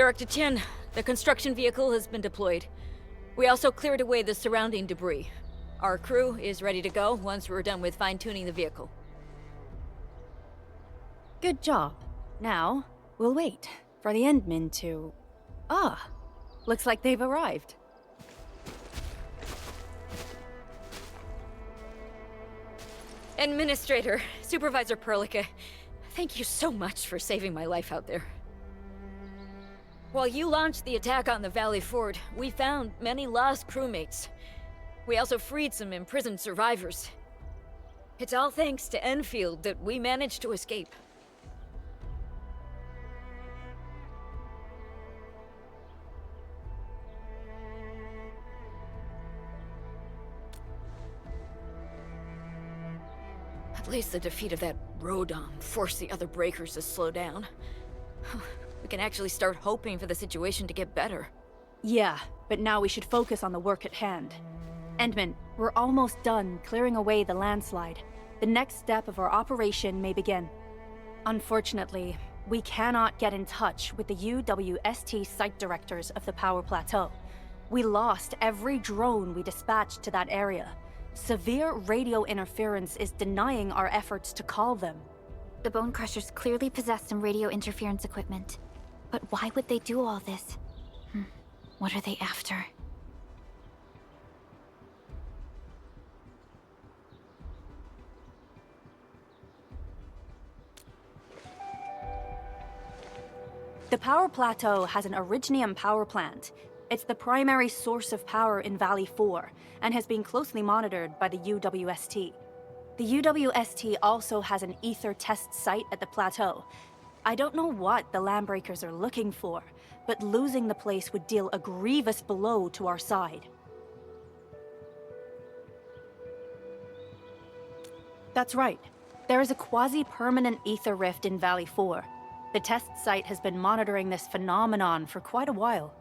Director Chen, the construction vehicle has been deployed. We also cleared away the surrounding debris. Our crew is ready to go once we're done with fine-tuning the vehicle. Good job. Now, we'll wait for the Endmen to... Ah, looks like they've arrived. Administrator, Supervisor Perlica, thank you so much for saving my life out there. While you launched the attack on the Valley Ford, we found many lost crewmates. We also freed some imprisoned survivors. It's all thanks to Enfield that we managed to escape. At least the defeat of that Rodom forced the other breakers to slow down. We can actually start hoping for the situation to get better. Yeah, but now we should focus on the work at hand. Endman, we're almost done clearing away the landslide. The next step of our operation may begin. Unfortunately, we cannot get in touch with the UWST site directors of the Power Plateau. We lost every drone we dispatched to that area. Severe radio interference is denying our efforts to call them. The Bone Crushers clearly possess some radio interference equipment. But why would they do all this? What are they after? The Power Plateau has an Originium power plant. It's the primary source of power in Valley 4, and has been closely monitored by the UWST. The UWST also has an ether test site at the plateau. I don't know what the Landbreakers are looking for, but losing the place would deal a grievous blow to our side. That's right. There is a quasi-permanent ether rift in Valley 4. The test site has been monitoring this phenomenon for quite a while.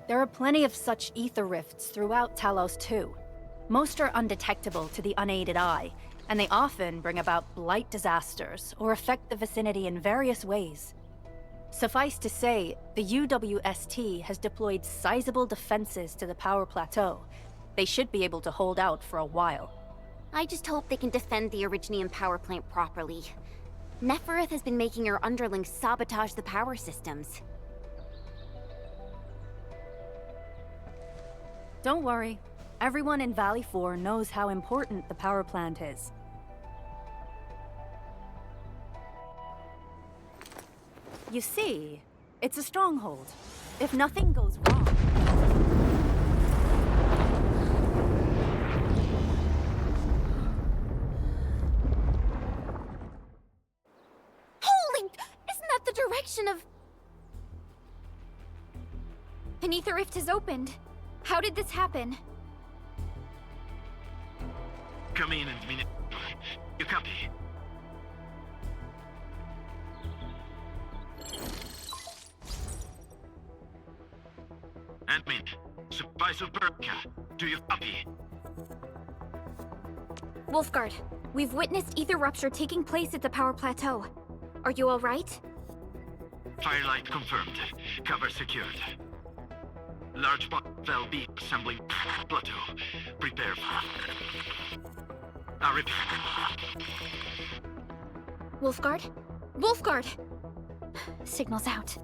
There are plenty of such ether rifts throughout Talos too. Most are undetectable to the unaided eye, and they often bring about blight disasters or affect the vicinity in various ways. Suffice to say, the UWST has deployed sizable defenses to the Power Plateau. They should be able to hold out for a while. I just hope they can defend the Originium power plant properly. Nefereth has been making her underlings sabotage the power systems. Don't worry. Everyone in Valley 4 knows how important the power plant is. You see, it's a stronghold. If nothing goes wrong... Holy! Isn't that the direction of... An ether rift has opened. How did this happen? Come in and minute. You copy? Admin, Supervisor Perlica, do you copy? Wolfguard, we've witnessed ether rupture taking place at the Power Plateau. Are you all right? Firelight confirmed. Cover secured. Large valve B assembling plateau. Prepare for... I repeat. Wolfguard? Wolfguard! Signal's out.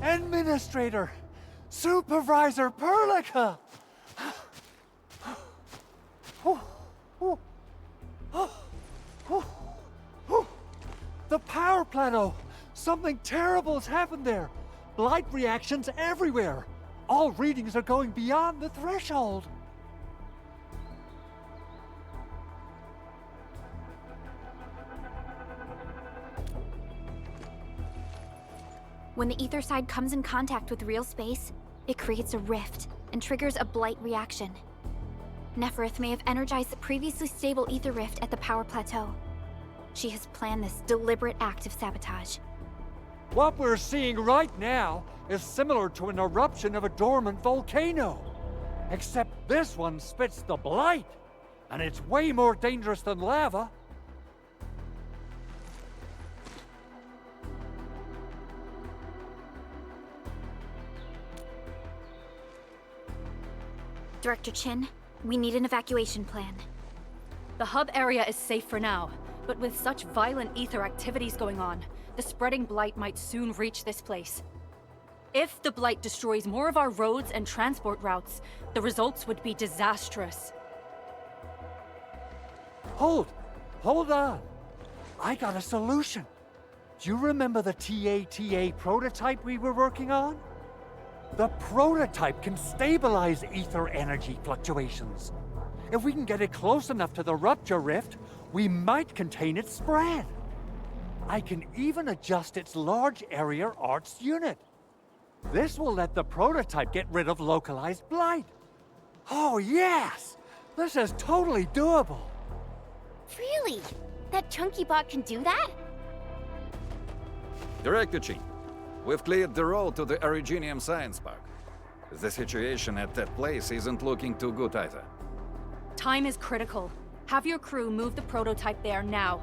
Administrator! Supervisor Perlica! The power plateau! Something terrible's happened there! Blight reactions everywhere! All readings are going beyond the threshold! When the ether side comes in contact with real space, it creates a rift and triggers a blight reaction. Nefereth may have energized the previously stable ether rift at the power plateau. She has planned this deliberate act of sabotage. What we're seeing right now is similar to an eruption of a dormant volcano. Except this one spits the blight, and it's way more dangerous than lava. Director Chin, we need an evacuation plan. The hub area is safe for now, but with such violent ether activities going on, the spreading blight might soon reach this place. If the blight destroys more of our roads and transport routes, the results would be disastrous. Hold on. I got a solution. Do you remember the TATA prototype we were working on? The prototype can stabilize ether energy fluctuations. If we can get it close enough to the rupture rift, we might contain its spread. I can even adjust its large area arts unit. This will let the prototype get rid of localized blight. Oh yes! This is totally doable. Really? That chunky bot can do that? Director Chin, we've cleared the road to the Originium Science Park. The situation at that place isn't looking too good either. Time is critical. Have your crew move the prototype there now.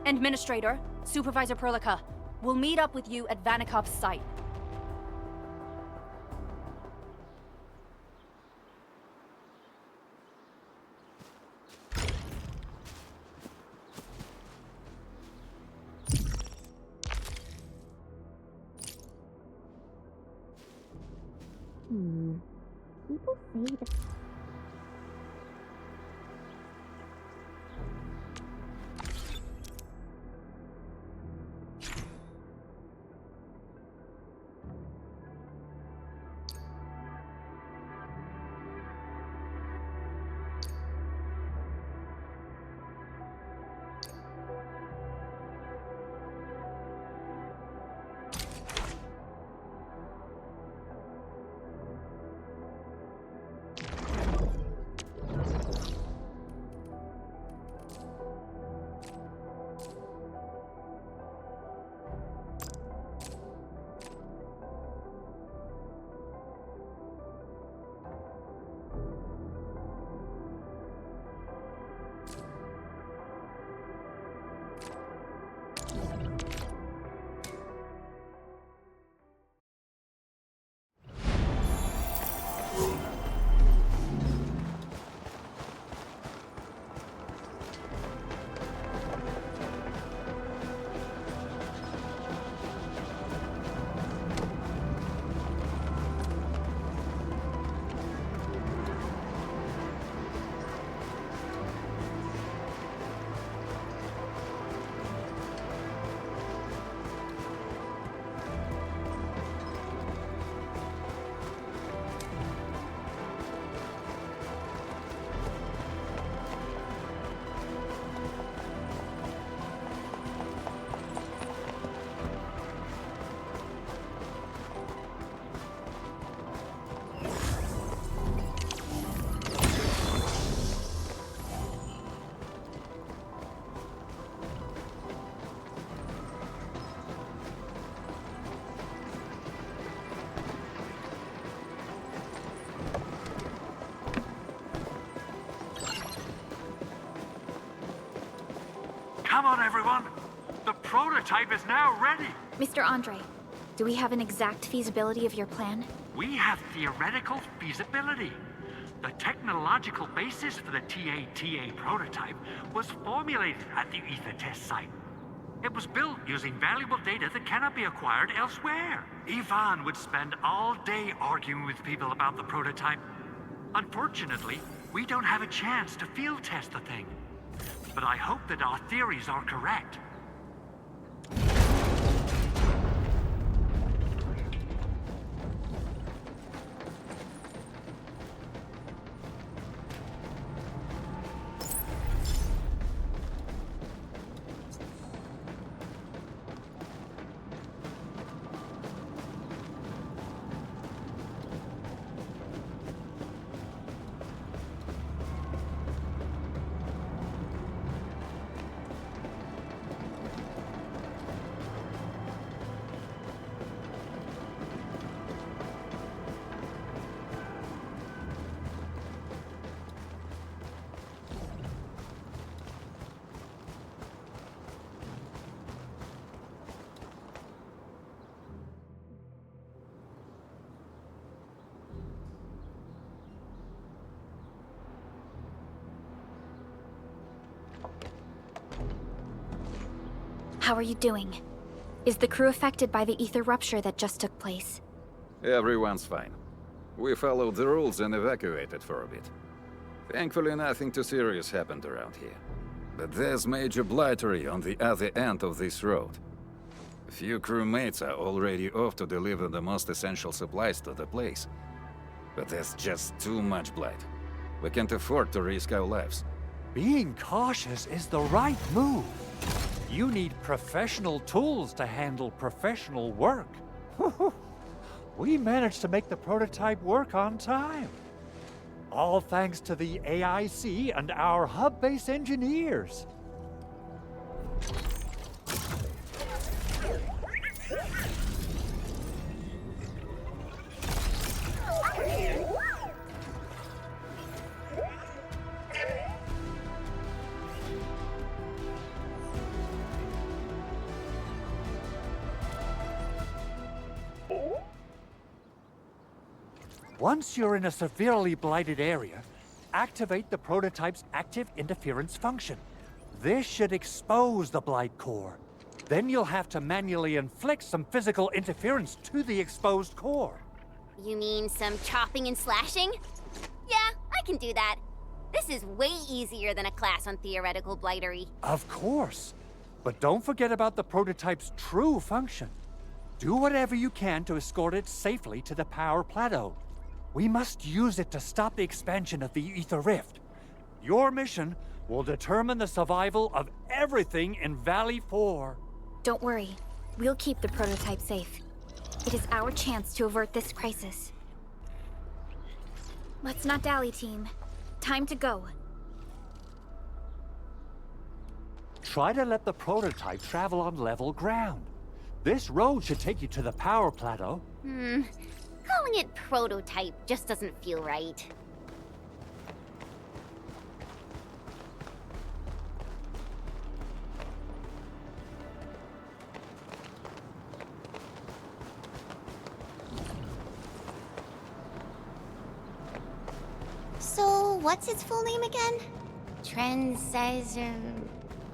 Administrator, Supervisor Perlica, we'll meet up with you at Vanikov's site. People say that... Come on, everyone. The prototype is now ready. Mr. Andre, do we have an exact feasibility of your plan? We have theoretical feasibility. The technological basis for the TATA prototype was formulated at the ether test site. It was built using valuable data that cannot be acquired elsewhere. Ivan would spend all day arguing with people about the prototype. Unfortunately, we don't have a chance to field test the thing. But I hope that our theories are correct. How are you doing? Is the crew affected by the ether rupture that just took place? Everyone's fine. We followed the rules and evacuated for a bit. Thankfully, nothing too serious happened around here. But there's major blightery on the other end of this road. A few crewmates are already off to deliver the most essential supplies to the place. But there's just too much blight. We can't afford to risk our lives. Being cautious is the right move. You need professional tools to handle professional work. We managed to make the prototype work on time. All thanks to the AIC and our hub-base engineers. Once you're in a severely blighted area, activate the prototype's active interference function. This should expose the blight core. Then you'll have to manually inflict some physical interference to the exposed core. You mean some chopping and slashing? Yeah, I can do that. This is way easier than a class on theoretical blightery. Of course. But don't forget about the prototype's true function. Do whatever you can to escort it safely to the power plateau. We must use it to stop the expansion of the Ether Rift. Your mission will determine the survival of everything in Valley 4. Don't worry. We'll keep the prototype safe. It is our chance to avert this crisis. Let's not dally, team. Time to go. Try to let the prototype travel on level ground. This road should take you to the power plateau. Calling it prototype just doesn't feel right. So, what's its full name again?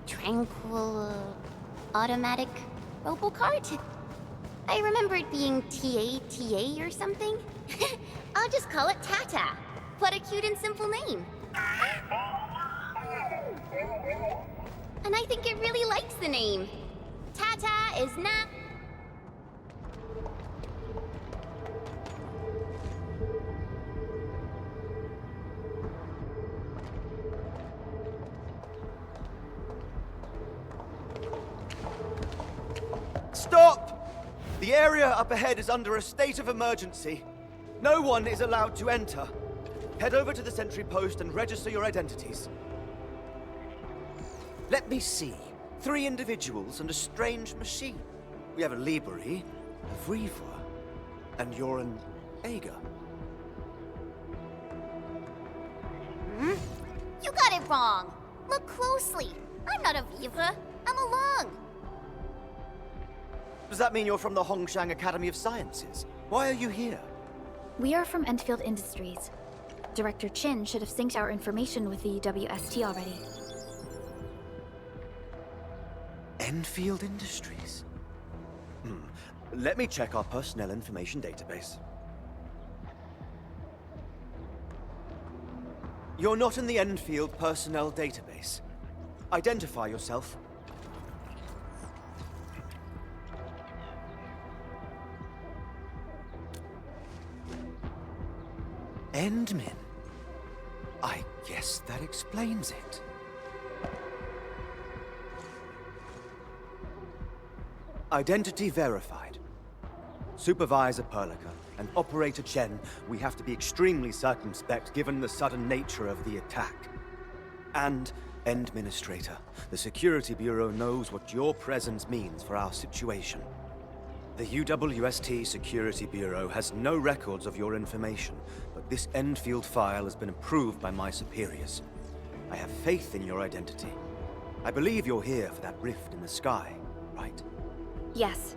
Tranquil... Automatic Robocart? I remember it being TA or something. I'll just call it Tata. What a cute and simple name. And I think it really likes the name. Tata is not... Stop! The area up ahead is under a state of emergency. No one is allowed to enter. Head over to the sentry post and register your identities. Let me see. 3 individuals and a strange machine. We have a Liberi, a Vriva, and you're an Ager. You got it wrong. Look closely. I'm not a Viva. I'm a Lung. Does that mean you're from the Hongshang Academy of Sciences? Why are you here? We are from Endfield Industries. Director Chin should have synced our information with the WST already. Enfield Industries. Let me check our personnel information database. You're not in the Enfield personnel database. Identify yourself. Endmin. I guess that explains it. Identity verified. Supervisor Perlica and Operator Chen, we have to be extremely circumspect given the sudden nature of the attack. And Administrator, the Security Bureau knows what your presence means for our situation. The UWST Security Bureau has no records of your information, but this Enfield file has been approved by my superiors. I have faith in your identity. I believe you're here for that rift in the sky, right? Yes.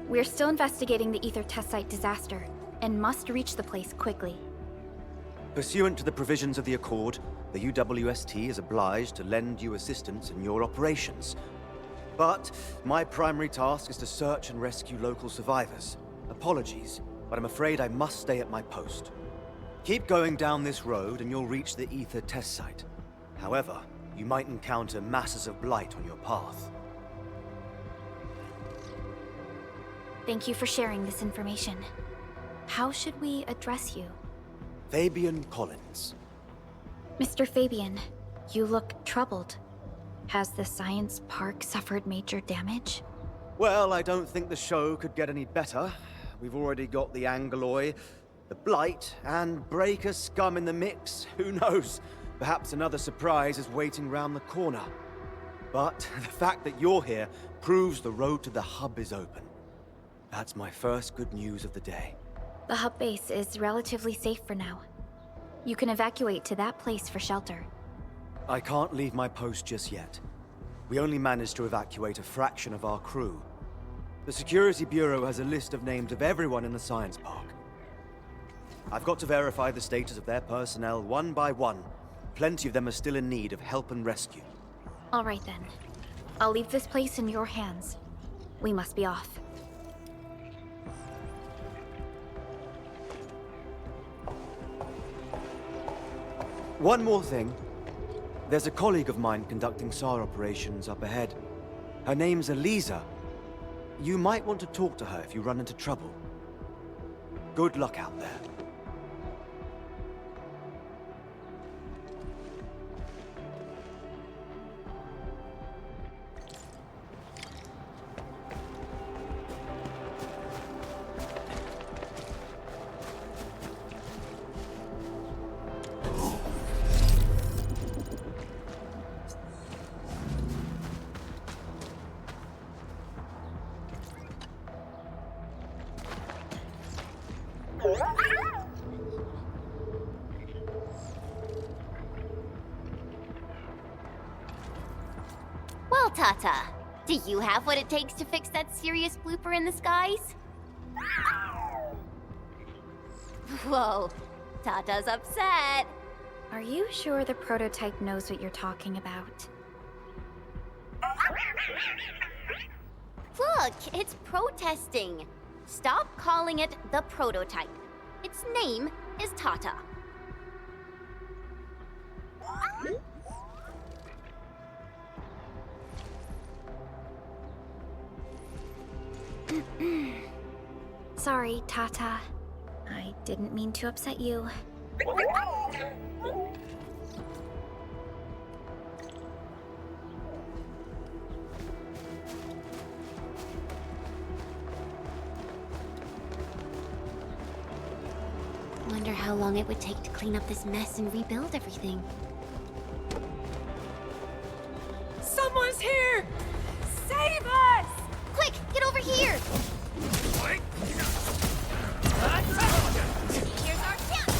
We're still investigating the Ether test site disaster, and must reach the place quickly. Pursuant to the provisions of the Accord, the UWST is obliged to lend you assistance in your operations. But my primary task is to search and rescue local survivors. Apologies, but I'm afraid I must stay at my post. Keep going down this road and you'll reach the Ether test site. However, you might encounter masses of blight on your path. Thank you for sharing this information. How should we address you? Fabian Collins. Mr. Fabian, you look troubled. Has the science park suffered major damage? Well, I don't think the show could get any better. We've already got the Angeloy, the Blight, and Breaker scum in the mix. Who knows? Perhaps another surprise is waiting round the corner. But the fact that you're here proves the road to the hub is open. That's my first good news of the day. The hub base is relatively safe for now. You can evacuate to that place for shelter. I can't leave my post just yet. We only managed to evacuate a fraction of our crew. The Security Bureau has a list of names of everyone in the science park. I've got to verify the status of their personnel one by one. Plenty of them are still in need of help and rescue. All right then. I'll leave this place in your hands. We must be off. One more thing. There's a colleague of mine conducting SAR operations up ahead. Her name's Eliza. You might want to talk to her if you run into trouble. Good luck out there. Well, Tata, do you have what it takes to fix that serious blooper in the skies? Whoa, Tata's upset. Are you sure the prototype knows what you're talking about? Look, it's protesting. Stop calling it the prototype. Its name is Tata. Sorry, Tata. I didn't mean to upset you. Wonder how long it would take to clean up this mess and rebuild everything. Someone's here! Save us! Quick, get over here! Here's our chance!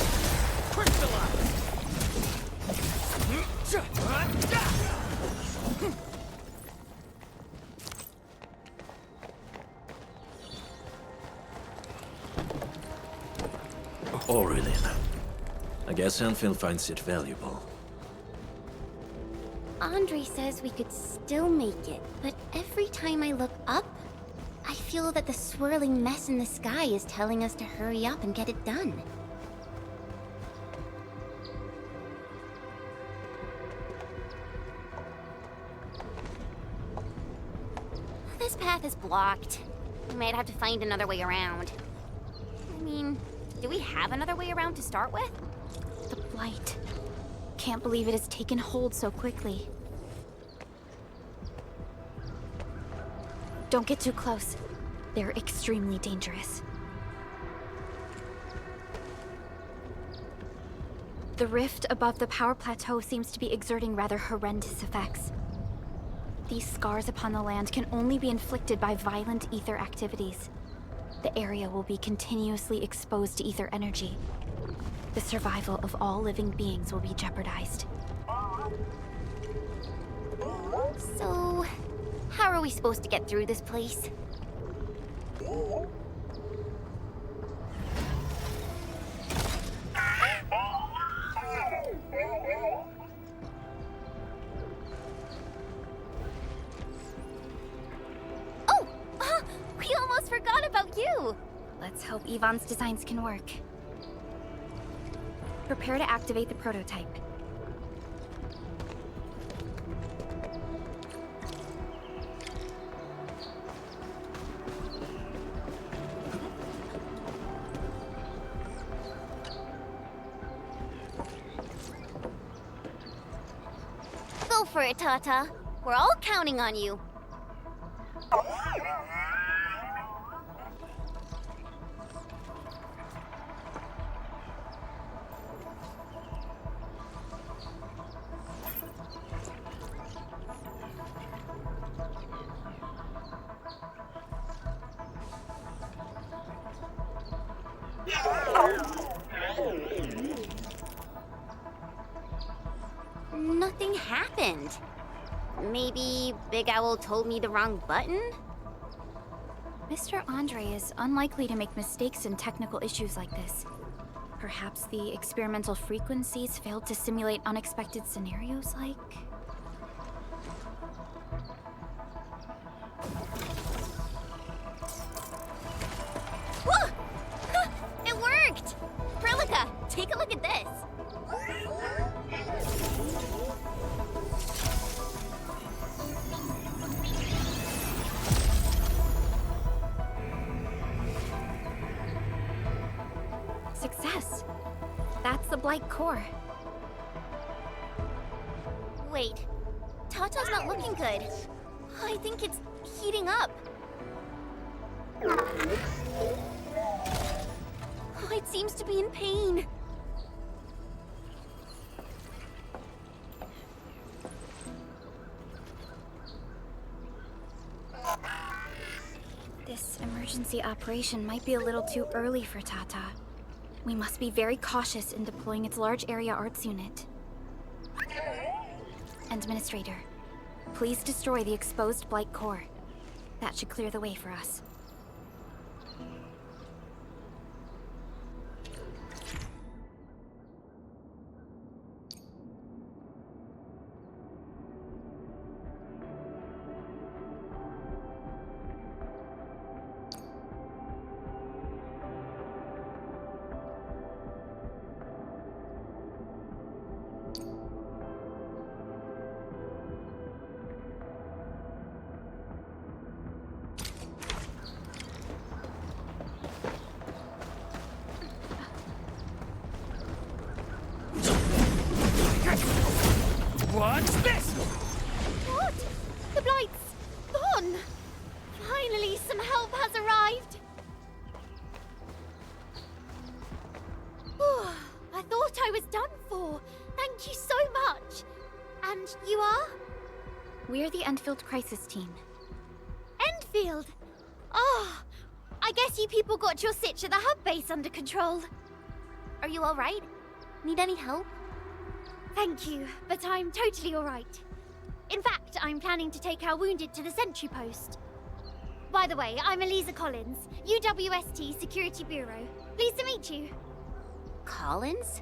Already. I guess Enfield finds it valuable. Andre says we could still make it, but every time I look up, I feel that the swirling mess in the sky is telling us to hurry up and get it done. This path is blocked. We might have to find another way around. I mean, do we have another way around to start with? The blight. Can't believe it has taken hold so quickly. Don't get too close. They're extremely dangerous. The rift above the power plateau seems to be exerting rather horrendous effects. These scars upon the land can only be inflicted by violent ether activities. The area will be continuously exposed to ether energy. The survival of all living beings will be jeopardized. So, how are we supposed to get through this place? Oh! We almost forgot about you! Let's hope Yvonne's designs can work. Prepare to activate the prototype. Go for it, Tata. We're all counting on you. Nothing happened. Maybe Big Owl told me the wrong button? Mr. Andre is unlikely to make mistakes in technical issues like this. Perhaps the experimental frequencies failed to simulate unexpected scenarios like... Whoa! It worked! Perlica, take a look at this. Success. That's the Blight core. Wait, Tata's not looking good. I think it's heating up. Oh, it seems to be in pain. This emergency operation might be a little too early for Tata. We must be very cautious in deploying its large area arts unit. Administrator, please destroy the exposed Blight core. That should clear the way for us. What's this? What? The Blight's gone! Finally, some help has arrived! Whew, I thought I was done for. Thank you so much. And you are? We're the Endfield Crisis Team. Endfield! Oh, I guess you people got your sitch at the hub base under control. Are you alright? Need any help? Thank you, but I'm totally alright. In fact, I'm planning to take our wounded to the sentry post. By the way, I'm Eliza Collins, UWST Security Bureau. Pleased to meet you. Collins?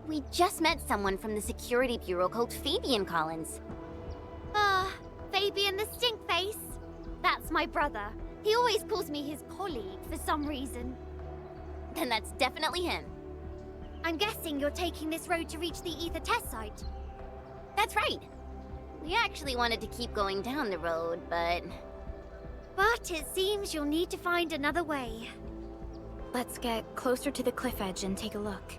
We just met someone from the Security Bureau called Fabian Collins. baby and the stink face? That's my brother. He always calls me his colleague for some reason. Then that's definitely him. I'm guessing you're taking this road to reach the ether test site. That's right. We actually wanted to keep going down the road, but it seems you'll need to find another way. Let's get closer to the cliff edge and take a look.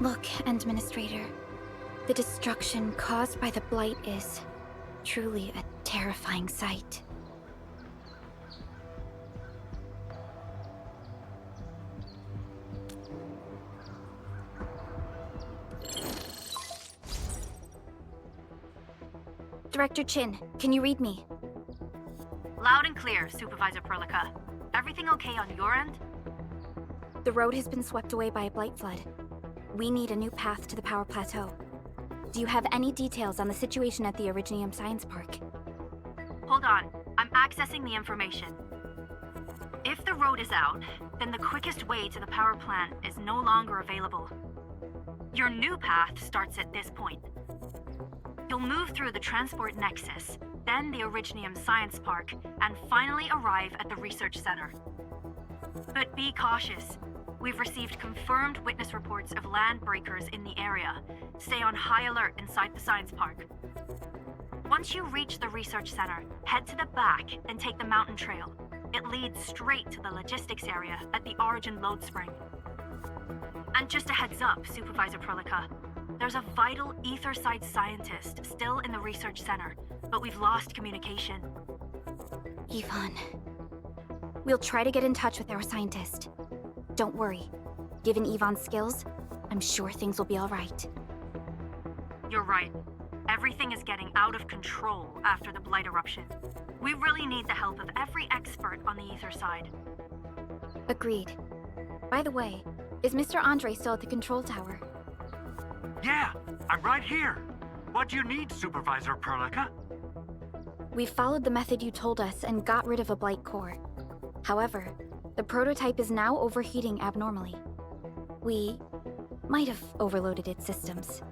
Look, Administrator. The destruction caused by the Blight is truly a terrifying sight. Director Chin, can you read me? Loud and clear, Supervisor Perlica. Everything okay on your end? The road has been swept away by a blight flood. We need a new path to the power plateau. Do you have any details on the situation at the Originium Science Park? Hold on, I'm accessing the information. If the road is out, then the quickest way to the power plant is no longer available. Your new path starts at this point. You'll move through the Transport Nexus, then the Originium Science Park, and finally arrive at the Research Center. But be cautious. We've received confirmed witness reports of land breakers in the area. Stay on high alert inside the Science Park. Once you reach the Research Center, head to the back and take the mountain trail. It leads straight to the logistics area at the Origin Load Spring. And just a heads up, Supervisor Perlica. There's a vital Etherside scientist still in the Research Center, but we've lost communication. Yvonne. We'll try to get in touch with our scientist. Don't worry. Given Yvonne's skills, I'm sure things will be all right. You're right. Everything is getting out of control after the Blight eruption. We really need the help of every expert on the ether side. Agreed. By the way, is Mr. Andre still at the control tower? Yeah, I'm right here. What do you need, Supervisor Perlica? We followed the method you told us and got rid of a Blight core. However, the prototype is now overheating abnormally. We might have overloaded its systems.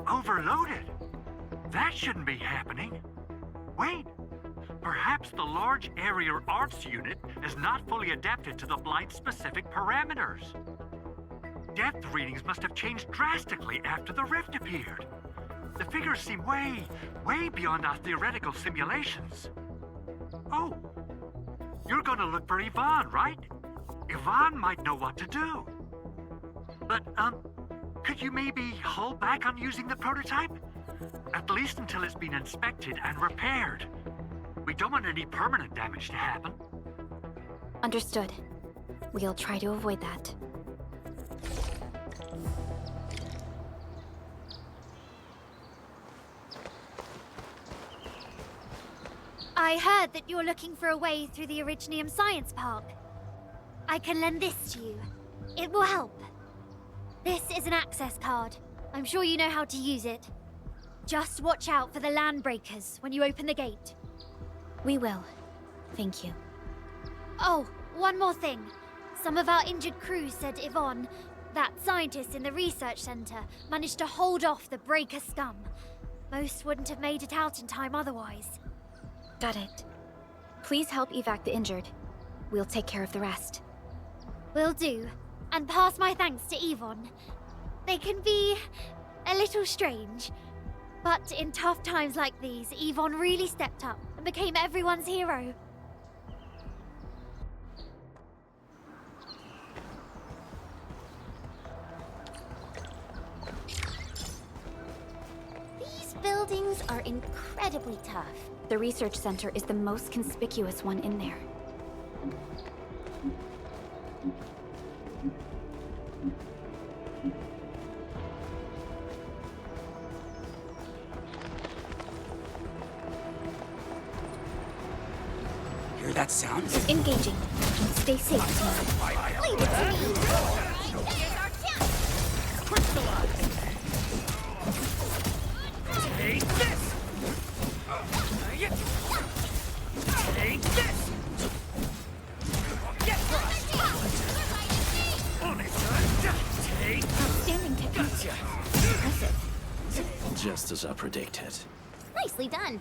Overloaded? That shouldn't be happening. Wait, perhaps the large area arts unit is not fully adapted to the Blight-specific parameters. Depth readings must have changed drastically after the rift appeared. The figures seem way beyond our theoretical simulations. Oh, you're gonna look for Yvonne, right? Yvonne might know what to do. But, could you maybe hold back on using the prototype? At least until it's been inspected and repaired. We don't want any permanent damage to happen. Understood. We'll try to avoid that. I heard that you're looking for a way through the Originium Science Park. I can lend this to you. It will help. This is an access card. I'm sure you know how to use it. Just watch out for the land breakers when you open the gate. We will. Thank you. Oh, one more thing. Some of our injured crew said Yvonne, that scientist in the research center, managed to hold off the breaker scum. Most wouldn't have made it out in time otherwise. Got it. Please help evac the injured. We'll take care of the rest. Will do. And pass my thanks to Yvonne. They can be a little strange. But in tough times like these, Yvonne really stepped up and became everyone's hero. These buildings are incredibly tough. The research center is the most conspicuous one in there. Hear that sound? Engaging. Stay safe, team. Leave it to me! Take this! Take this! Get crushed! On it, son! as I predicted. Nicely done.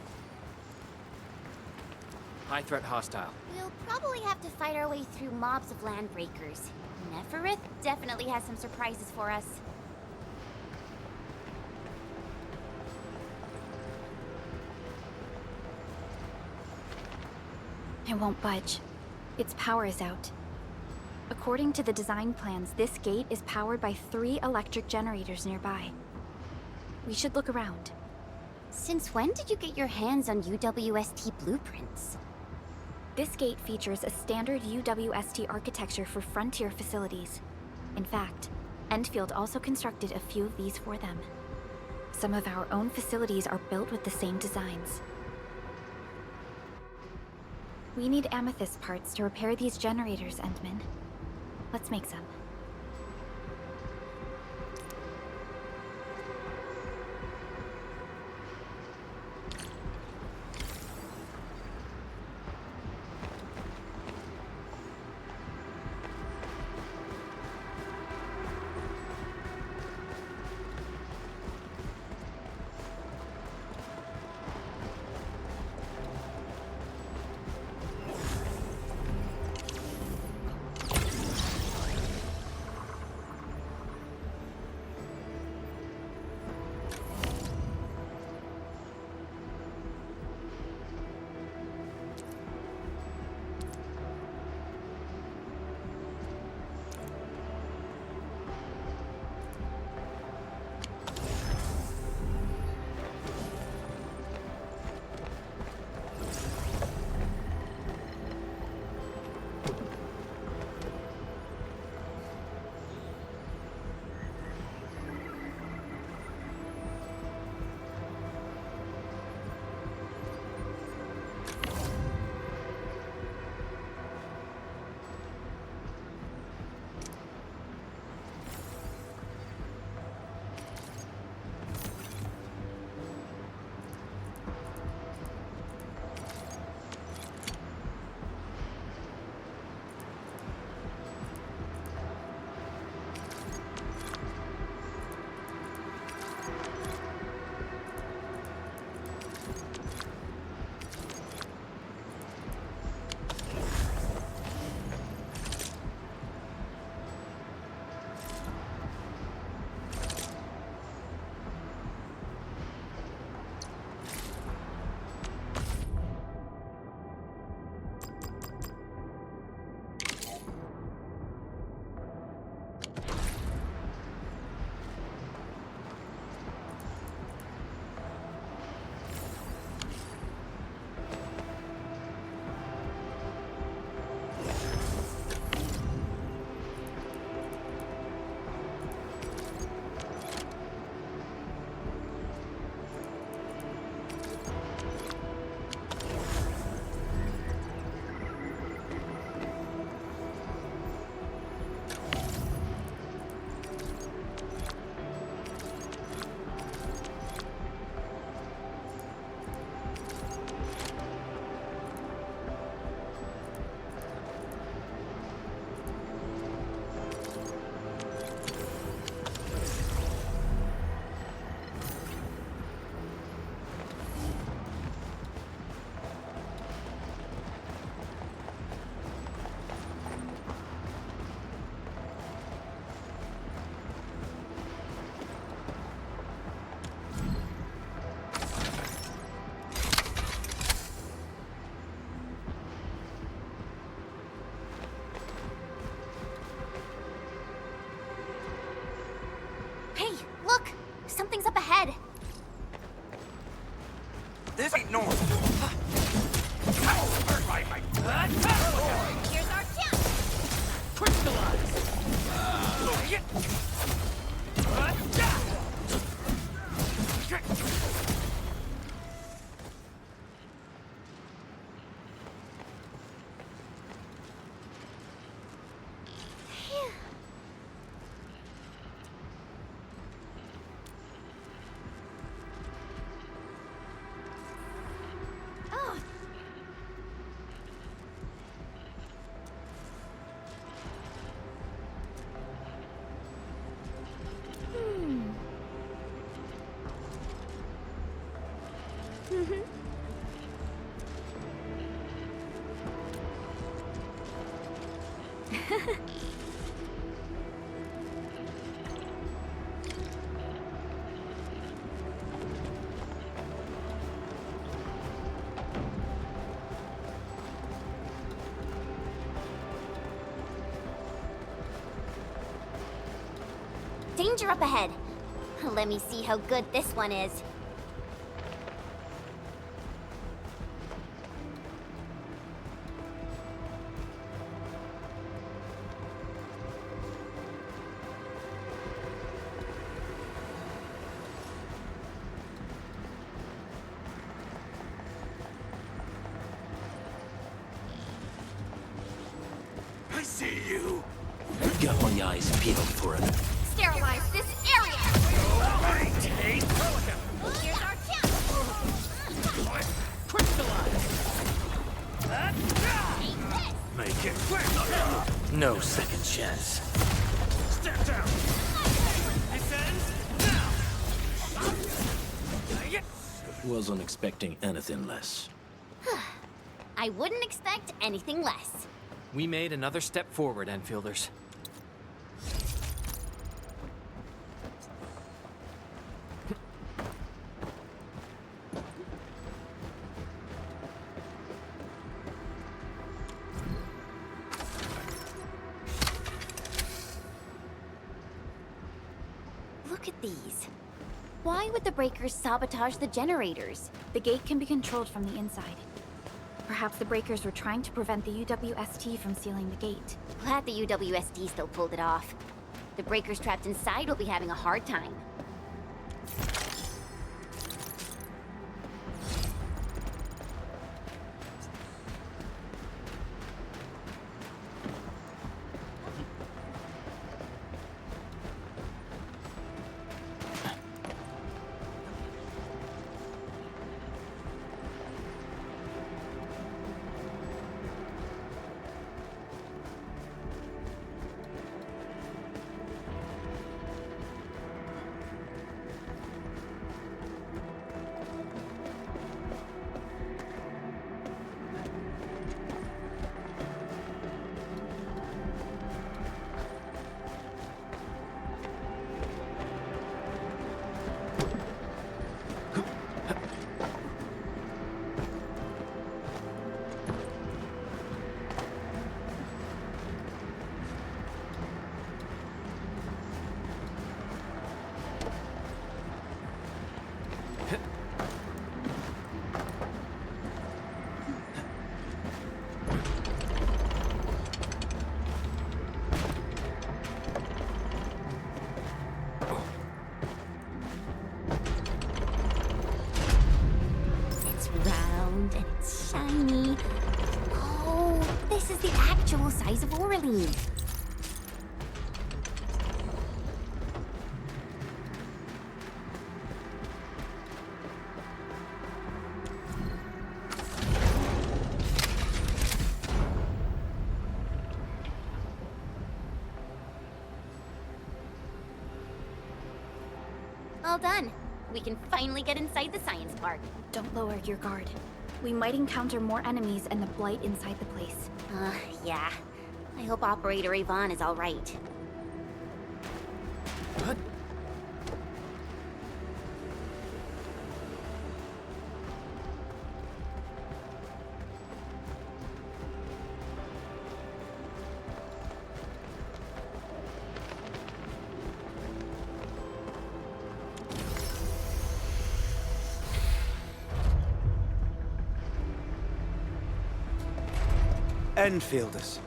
High threat hostile. We'll probably have to fight our way through mobs of landbreakers. Neferith definitely has some surprises for us. It won't budge. Its power is out. According to the design plans, this gate is powered by 3 electric generators nearby. We should look around. Since when did you get your hands on UWST blueprints? This gate features a standard UWST architecture for frontier facilities. In fact, Endfield also constructed a few of these for them. Some of our own facilities are built with the same designs. We need amethyst parts to repair these generators, Endman. Let's make some. Something's up ahead. This ain't normal. Here's our chance. Danger up ahead. Let me see how good this one is. I see you. Got my eyes peeled for it. Sterilize this area! Take. Here's our chance! Make it quick. No second chance. Step down. Descend now. Wasn't expecting anything less. I wouldn't expect anything less. We made another step forward, Enfielders. Look at these. Why would the breakers sabotage the generators? The gate can be controlled from the inside. Perhaps the breakers were trying to prevent the UWST from sealing the gate. Glad the UWSD still pulled it off. The breakers trapped inside will be having a hard time. Shiny. Oh, this is the actual size of Aureline. All done. We can finally get inside the science park. Don't lower your guard. We might encounter more enemies and the blight inside the place. Yeah. I hope Operator Yvonne is all right. What? Enfielders.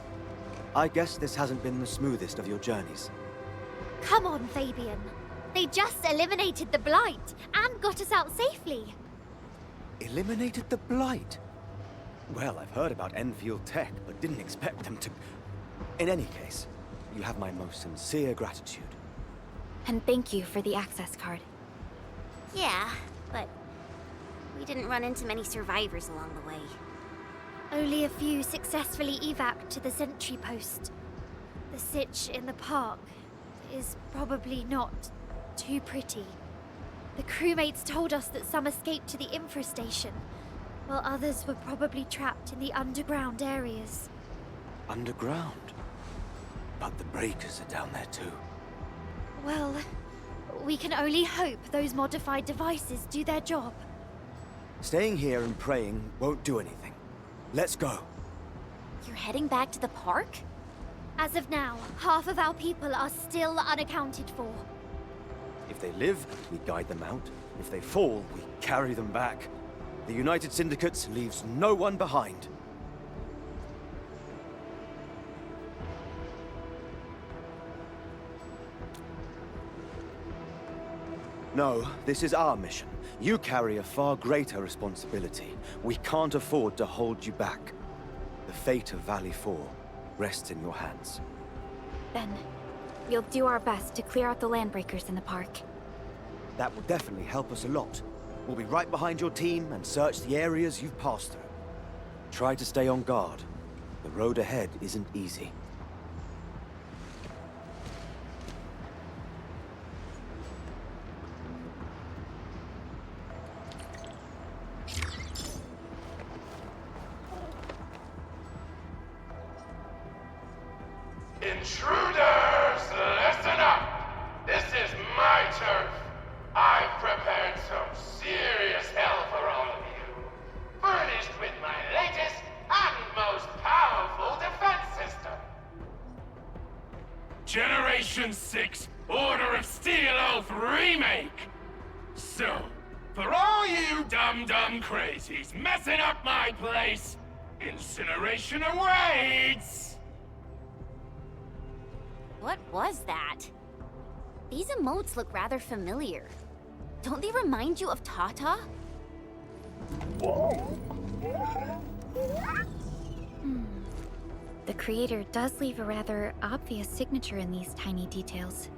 I guess this hasn't been the smoothest of your journeys. Come on, Fabian. They just eliminated the blight and got us out safely. Eliminated the blight? Well, I've heard about Enfield tech, but didn't expect them to... In any case, you have my most sincere gratitude. And thank you for the access card. Yeah, but we didn't run into many survivors along the way. Only a few successfully evac'd to the sentry post. The sitch in the park is probably not too pretty. The crewmates told us that some escaped to the infrastation, while others were probably trapped in the underground areas. Underground? But the breakers are down there too. Well, we can only hope those modified devices do their job. Staying here and praying won't do anything. Let's go. You're heading back to the park? As of now, half of our people are still unaccounted for. If they live, we guide them out. If they fall, we carry them back. The United Syndicate leaves no one behind. No, this is our mission. You carry a far greater responsibility. We can't afford to hold you back. The fate of Valley 4 rests in your hands. Then, we'll do our best to clear out the landbreakers in the park. That will definitely help us a lot. We'll be right behind your team and search the areas you've passed through. Try to stay on guard. The road ahead isn't easy. Intruders, listen up! This is my turf. I've prepared some serious hell for all of you. Furnished with my latest and most powerful defense system. Generation 6 Order of Steel Oath Remake! So, for all you dumb crazies messing up my place, incineration awaits! What was that? These emotes look rather familiar. Don't they remind you of Tata? The creator does leave a rather obvious signature in these tiny details.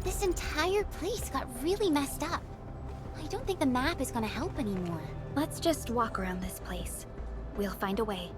This entire place got really messed up. I don't think the map is gonna help anymore. Let's just walk around this place. We'll find a way.